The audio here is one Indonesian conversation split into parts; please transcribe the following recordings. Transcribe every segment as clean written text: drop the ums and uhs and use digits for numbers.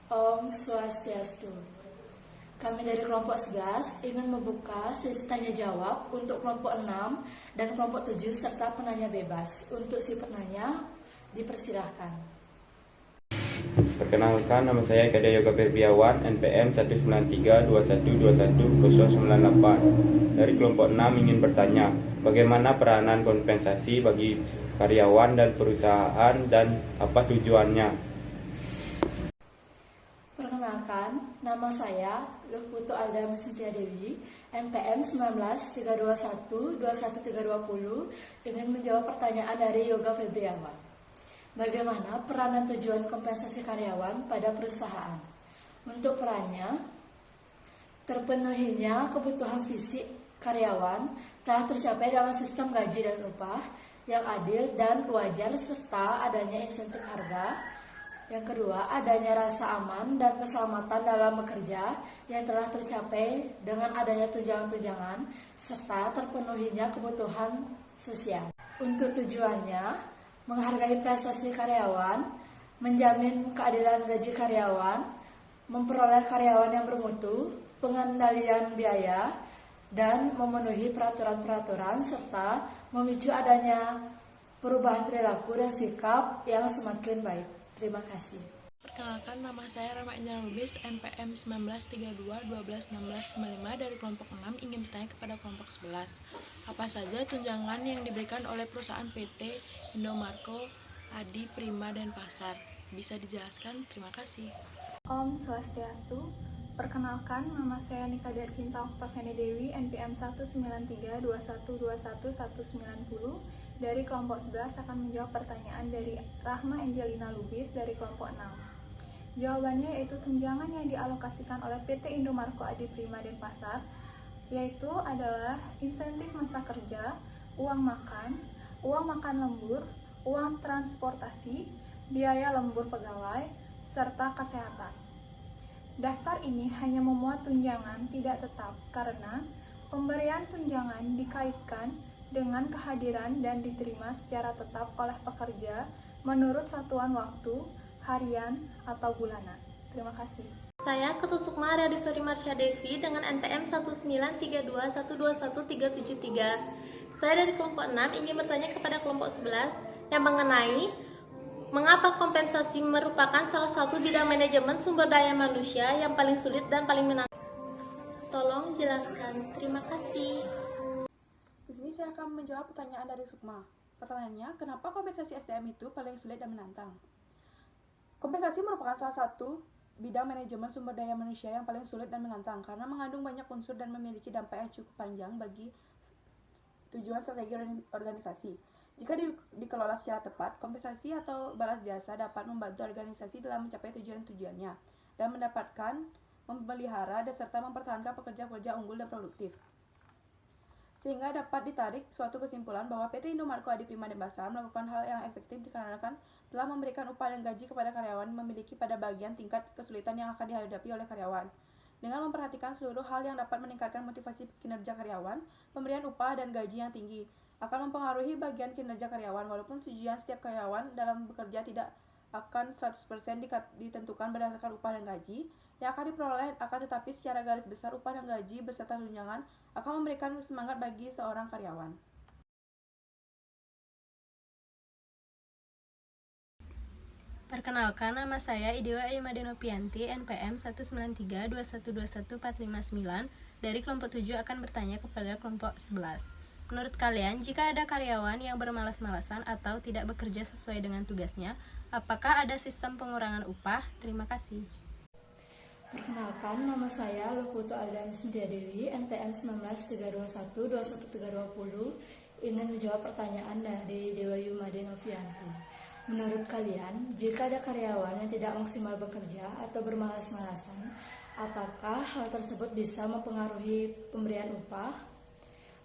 Om Swastiastu. Kami dari kelompok 11 ingin membuka sesi tanya jawab untuk kelompok 6 dan kelompok 7 serta penanya bebas. Untuk si penanya dipersilahkan. Perkenalkan, nama saya Eka Yoga Febriawan, NPM 19321210098. Dari kelompok 6 ingin bertanya, bagaimana peranan kompensasi bagi karyawan dan perusahaan dan apa tujuannya? Perkenalkan, nama saya Lukputu Alda Mesintia Dewi, NPM 19321212320, ingin menjawab pertanyaan dari Yoga Febriawan. Bagaimana peranan tujuan kompensasi karyawan pada perusahaan? Untuk perannya, terpenuhinya kebutuhan fisik karyawan telah tercapai dalam sistem gaji dan upah yang adil dan wajar serta adanya insentif harga. Yang kedua, adanya rasa aman dan keselamatan dalam bekerja yang telah tercapai dengan adanya tunjangan-tunjangan serta terpenuhinya kebutuhan sosial. Untuk tujuannya, menghargai prestasi karyawan, menjamin keadilan gaji karyawan, memperoleh karyawan yang bermutu, pengendalian biaya, dan memenuhi peraturan-peraturan serta memicu adanya perubahan perilaku dan sikap yang semakin baik. Terima kasih. Perkenalkan, nama saya Rama Indra Lubis, NPM 1932121695 dari kelompok 6 ingin bertanya kepada kelompok 11. Apa saja tunjangan yang diberikan oleh perusahaan PT Indomarko, Adi, Prima, dan Pasar? Bisa dijelaskan? Terima kasih. Om Swastiastu. Perkenalkan, nama saya Nika Sinta Oktaviani Dewi, NPM 19321219190. Dari kelompok 11 akan menjawab pertanyaan dari Rahma Angelina Lubis dari kelompok 6. Jawabannya yaitu tunjangan yang dialokasikan oleh PT Indomarko, Adi, Prima, dan Pasar, yaitu adalah insentif masa kerja, uang makan lembur, uang transportasi, biaya lembur pegawai, serta kesehatan. Daftar ini hanya memuat tunjangan tidak tetap karena pemberian tunjangan dikaitkan dengan kehadiran dan diterima secara tetap oleh pekerja menurut satuan waktu, harian, atau bulanan. Terima kasih. Saya Ketua Sukma Radiswari Marsha Devi dengan NPM 19321212373. Saya dari kelompok 6 ingin bertanya kepada kelompok 11 yang mengenai mengapa kompensasi merupakan salah satu bidang manajemen sumber daya manusia yang paling sulit dan paling menantang. Tolong jelaskan. Terima kasih. Di sini saya akan menjawab pertanyaan dari Sukma. Pertanyaannya, kenapa kompensasi SDM itu paling sulit dan menantang? Kompensasi merupakan salah satu bidang manajemen sumber daya manusia yang paling sulit dan menantang karena mengandung banyak unsur dan memiliki dampak yang cukup panjang bagi tujuan strategi organisasi. Jika dikelola secara tepat, kompensasi atau balas jasa dapat membantu organisasi dalam mencapai tujuan-tujuannya dan mendapatkan, memelihara, serta mempertahankan pekerja-pekerja unggul dan produktif. Sehingga dapat ditarik suatu kesimpulan bahwa PT Indomarko, Adi, Prima, dan Pasar melakukan hal yang efektif dikarenakan telah memberikan upah dan gaji kepada karyawan memiliki pada bagian tingkat kesulitan yang akan dihadapi oleh karyawan. Dengan memperhatikan seluruh hal yang dapat meningkatkan motivasi kinerja karyawan, pemberian upah dan gaji yang tinggi akan mempengaruhi bagian kinerja karyawan walaupun tujuan setiap karyawan dalam bekerja tidak akan 100% ditentukan berdasarkan upah dan gaji yang akan diperoleh, akan tetapi secara garis besar upah dan gaji beserta tunjangan akan memberikan semangat bagi seorang karyawan. Perkenalkan, nama saya Idewa Ayumadenopianti, NPM 19321214159 dari kelompok 7 akan bertanya kepada kelompok 11. Menurut kalian, jika ada karyawan yang bermalas-malasan atau tidak bekerja sesuai dengan tugasnya, apakah ada sistem pengurangan upah? Terima kasih. Perkenalkan, nama saya Lukputu Alda Mesintia Dewi, NPM 19321212320, ingin menjawab pertanyaan dari Dewa Yumadenovianti. Menurut kalian, jika ada karyawan yang tidak maksimal bekerja atau bermalas-malasan, apakah hal tersebut bisa mempengaruhi pemberian upah?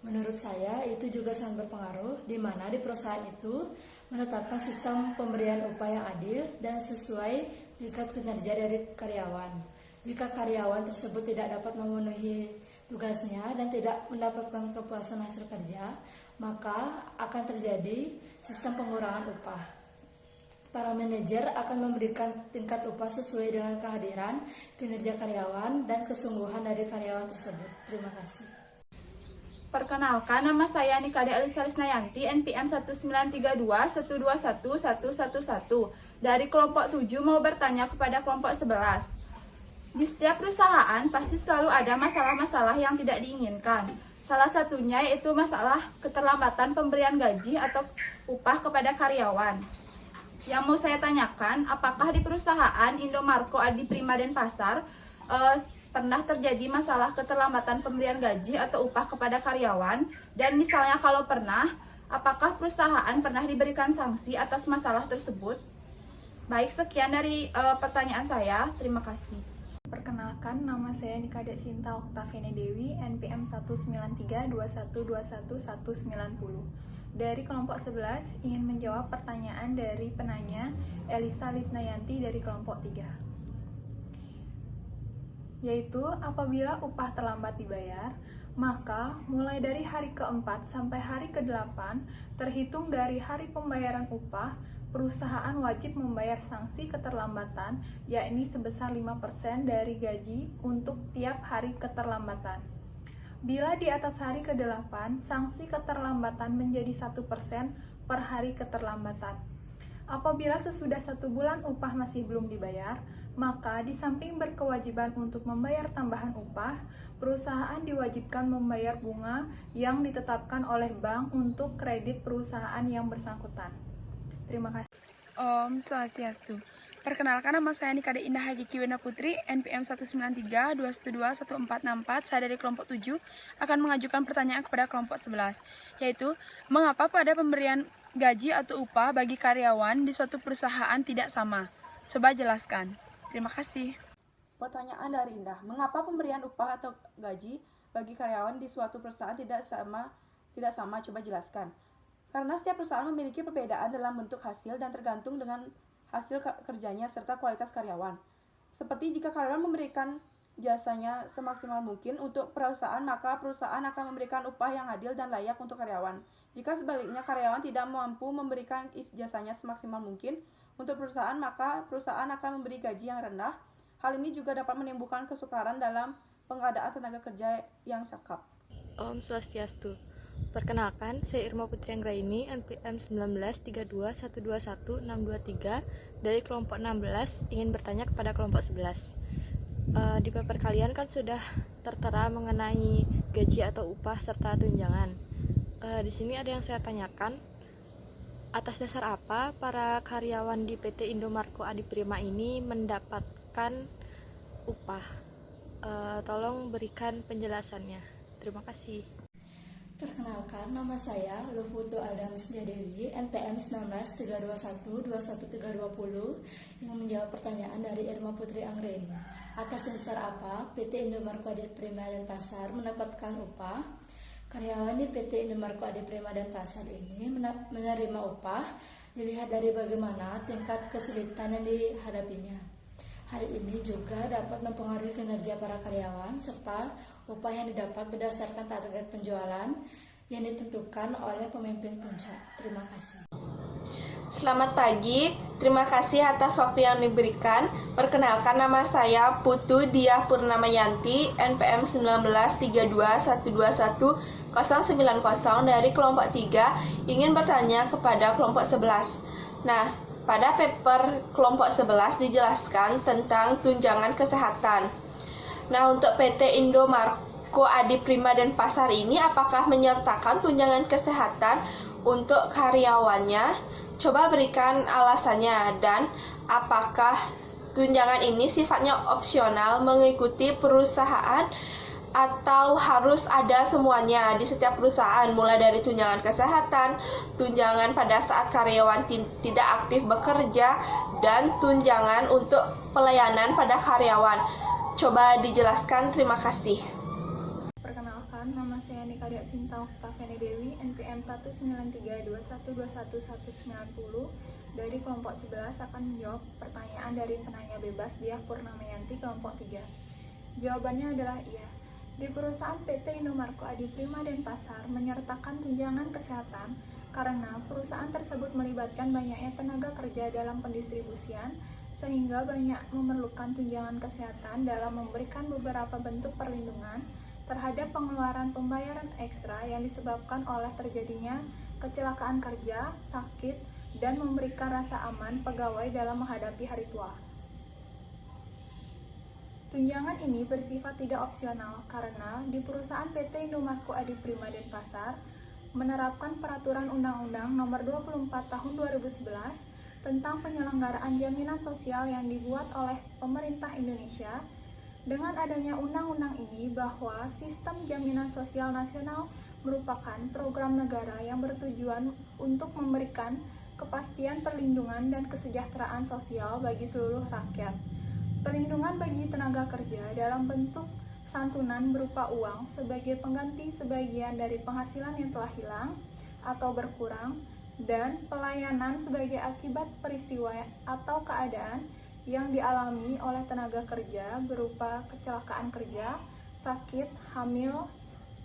Menurut saya, itu juga sangat berpengaruh, di mana di perusahaan itu menetapkan sistem pemberian upah yang adil dan sesuai tingkat kinerja dari karyawan. Jika karyawan tersebut tidak dapat memenuhi tugasnya dan tidak mendapatkan kepuasan hasil kerja, maka akan terjadi sistem pengurangan upah. Para manajer akan memberikan tingkat upah sesuai dengan kehadiran, kinerja karyawan, dan kesungguhan dari karyawan tersebut. Terima kasih. Perkenalkan, nama saya Nikade Elisa Lisnayanti, NPM 193212111111 dari kelompok 7 mau bertanya kepada kelompok 11. Di setiap perusahaan pasti selalu ada masalah-masalah yang tidak diinginkan. Salah satunya yaitu masalah keterlambatan pemberian gaji atau upah kepada karyawan. Yang mau saya tanyakan, apakah di perusahaan Indomarko Adi Prima Denpasar pernah terjadi masalah keterlambatan pemberian gaji atau upah kepada karyawan? Dan misalnya kalau pernah, apakah perusahaan pernah diberikan sanksi atas masalah tersebut? Baik, sekian dari pertanyaan saya. Terima kasih. Perkenalkan, nama saya Nikade Sinta Oktaviani Dewi, NPM 19321211190. Dari kelompok 11 ingin menjawab pertanyaan dari penanya Elisa Lisnayanti dari kelompok 3. Yaitu apabila upah terlambat dibayar, maka mulai dari hari ke-4 sampai hari ke-8 terhitung dari hari pembayaran upah, perusahaan wajib membayar sanksi keterlambatan, yakni sebesar 5% dari gaji untuk tiap hari keterlambatan. Bila di atas hari ke-8, sanksi keterlambatan menjadi 1% per hari keterlambatan. Apabila sesudah 1 bulan upah masih belum dibayar, maka di samping berkewajiban untuk membayar tambahan upah, perusahaan diwajibkan membayar bunga yang ditetapkan oleh bank untuk kredit perusahaan yang bersangkutan. Terima kasih. Om Swastiastu. Perkenalkan, nama saya Nikade Indah Hagiki Wena Putri, NPM 19321121464. Saya dari kelompok 7 akan mengajukan pertanyaan kepada kelompok 11, yaitu mengapa pada pemberian gaji atau upah bagi karyawan di suatu perusahaan tidak sama? Coba jelaskan. Terima kasih. Pertanyaan dari Indah, mengapa pemberian upah atau gaji bagi karyawan di suatu perusahaan tidak sama? Coba jelaskan. Karena setiap perusahaan memiliki perbedaan dalam bentuk hasil dan tergantung dengan hasil kerjanya serta kualitas karyawan. Seperti jika karyawan memberikan jasanya semaksimal mungkin untuk perusahaan, maka perusahaan akan memberikan upah yang adil dan layak untuk karyawan. Jika sebaliknya karyawan tidak mampu memberikan jasanya semaksimal mungkin untuk perusahaan, maka perusahaan akan memberi gaji yang rendah. Hal ini juga dapat menimbulkan kesukaran dalam pengadaan tenaga kerja yang cakep. Om Swastiastu. Perkenalkan, saya Irma Putri Anggraini, NPM 19321211623 dari kelompok 16 ingin bertanya kepada kelompok 11. Di paper kalian kan sudah tertera mengenai gaji atau upah serta tunjangan. Di sini ada yang saya tanyakan, atas dasar apa para karyawan di PT Indomarko Adi Prima ini mendapatkan upah? Tolong berikan penjelasannya. Terima kasih. Perkenalkan, nama saya Luhutu Aldamisnya Dewi, NPM 19321211320, yang menjawab pertanyaan dari Irma Putri Anggraini. Atas dasar apa PT Indomarko Adi Prima Denpasar mendapatkan upah? Karyawan di PT Indomarko Adi Prima Denpasar ini menerima upah dilihat dari bagaimana tingkat kesulitan yang dihadapinya. Hal ini juga dapat mempengaruhi kinerja para karyawan serta upah yang didapat berdasarkan target penjualan yang ditentukan oleh pemimpin puncak. Terima kasih. Selamat pagi, terima kasih atas waktu yang diberikan. Perkenalkan, nama saya Putu Diah Purnamayanti, NPM 19321211090 dari kelompok 3, ingin bertanya kepada kelompok 11. Nah, pada paper kelompok 11 dijelaskan tentang tunjangan kesehatan. Nah, untuk PT Indomarko Adi Prima Denpasar ini apakah menyertakan tunjangan kesehatan untuk karyawannya? Coba berikan alasannya, dan apakah tunjangan ini sifatnya opsional mengikuti perusahaan atau harus ada semuanya di setiap perusahaan, mulai dari tunjangan kesehatan, tunjangan pada saat karyawan tidak aktif bekerja, dan tunjangan untuk pelayanan pada karyawan. Coba dijelaskan, terima kasih. Perkenalkan, nama saya Nikade Sinta Oktaviani Dewi, NPM 19321211190 dari kelompok 11 akan menjawab pertanyaan dari penanya bebas Diah Purnamayanti kelompok 3. Jawabannya adalah iya. Di perusahaan PT Indomarko Adi Prima Denpasar menyertakan tunjangan kesehatan karena perusahaan tersebut melibatkan banyaknya tenaga kerja dalam pendistribusian sehingga banyak memerlukan tunjangan kesehatan dalam memberikan beberapa bentuk perlindungan terhadap pengeluaran pembayaran ekstra yang disebabkan oleh terjadinya kecelakaan kerja, sakit, dan memberikan rasa aman pegawai dalam menghadapi hari tua. Tunjangan ini bersifat tidak opsional karena di perusahaan PT Indomarko Adiprima Denpasar menerapkan peraturan Undang-Undang Nomor 24 Tahun 2011 tentang penyelenggaraan jaminan sosial yang dibuat oleh pemerintah Indonesia. Dengan adanya undang-undang ini bahwa sistem jaminan sosial nasional merupakan program negara yang bertujuan untuk memberikan kepastian perlindungan dan kesejahteraan sosial bagi seluruh rakyat. Perlindungan bagi tenaga kerja dalam bentuk santunan berupa uang sebagai pengganti sebagian dari penghasilan yang telah hilang atau berkurang, dan pelayanan sebagai akibat peristiwa atau keadaan yang dialami oleh tenaga kerja berupa kecelakaan kerja, sakit, hamil,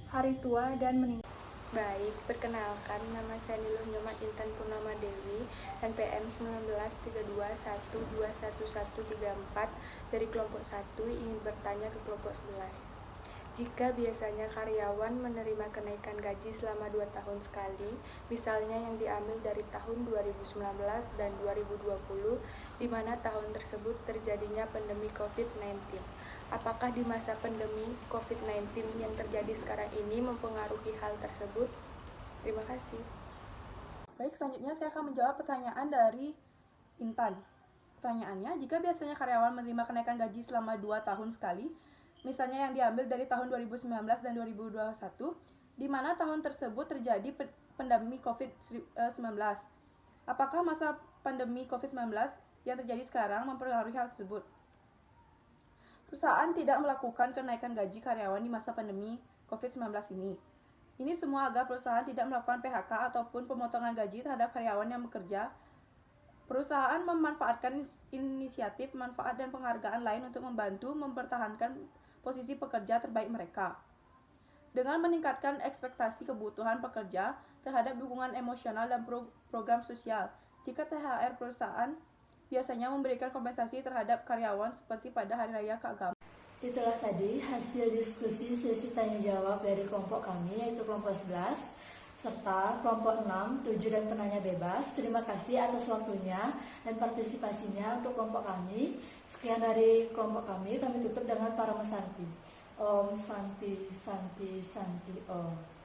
hari tua, dan meninggal. Baik, perkenalkan, nama saya Niluh Nyoman Intan Purnama Dewi, NPM 1932121134 dari kelompok 1, ingin bertanya ke kelompok 11. Jika biasanya karyawan menerima kenaikan gaji selama 2 tahun sekali, misalnya yang diambil dari tahun 2019 dan 2020, di mana tahun tersebut terjadinya pandemi COVID-19. Apakah di masa pandemi COVID-19 yang terjadi sekarang ini mempengaruhi hal tersebut? Terima kasih. Baik, selanjutnya saya akan menjawab pertanyaan dari Intan. Pertanyaannya, jika biasanya karyawan menerima kenaikan gaji selama 2 tahun sekali, misalnya yang diambil dari tahun 2019 dan 2021, di mana tahun tersebut terjadi pandemi COVID-19. Apakah masa pandemi COVID-19 yang terjadi sekarang mempengaruhi hal tersebut? Perusahaan tidak melakukan kenaikan gaji karyawan di masa pandemi COVID-19 ini. Ini semua agar perusahaan tidak melakukan PHK ataupun pemotongan gaji terhadap karyawan yang bekerja. Perusahaan memanfaatkan inisiatif, manfaat, dan penghargaan lain untuk membantu mempertahankan posisi pekerja terbaik mereka. Dengan meningkatkan ekspektasi kebutuhan pekerja terhadap dukungan emosional dan program sosial, jika THR perusahaan biasanya memberikan kompensasi terhadap karyawan seperti pada Hari Raya Keagamaan. Itulah tadi hasil diskusi sesi tanya jawab dari kelompok kami, yaitu kelompok 11 serta kelompok 6, 7 dan penanya bebas. Terima kasih atas waktunya dan partisipasinya untuk kelompok kami. Sekian dari kelompok kami tutup dengan Parama Santi. Om Santi Santi Santi Om.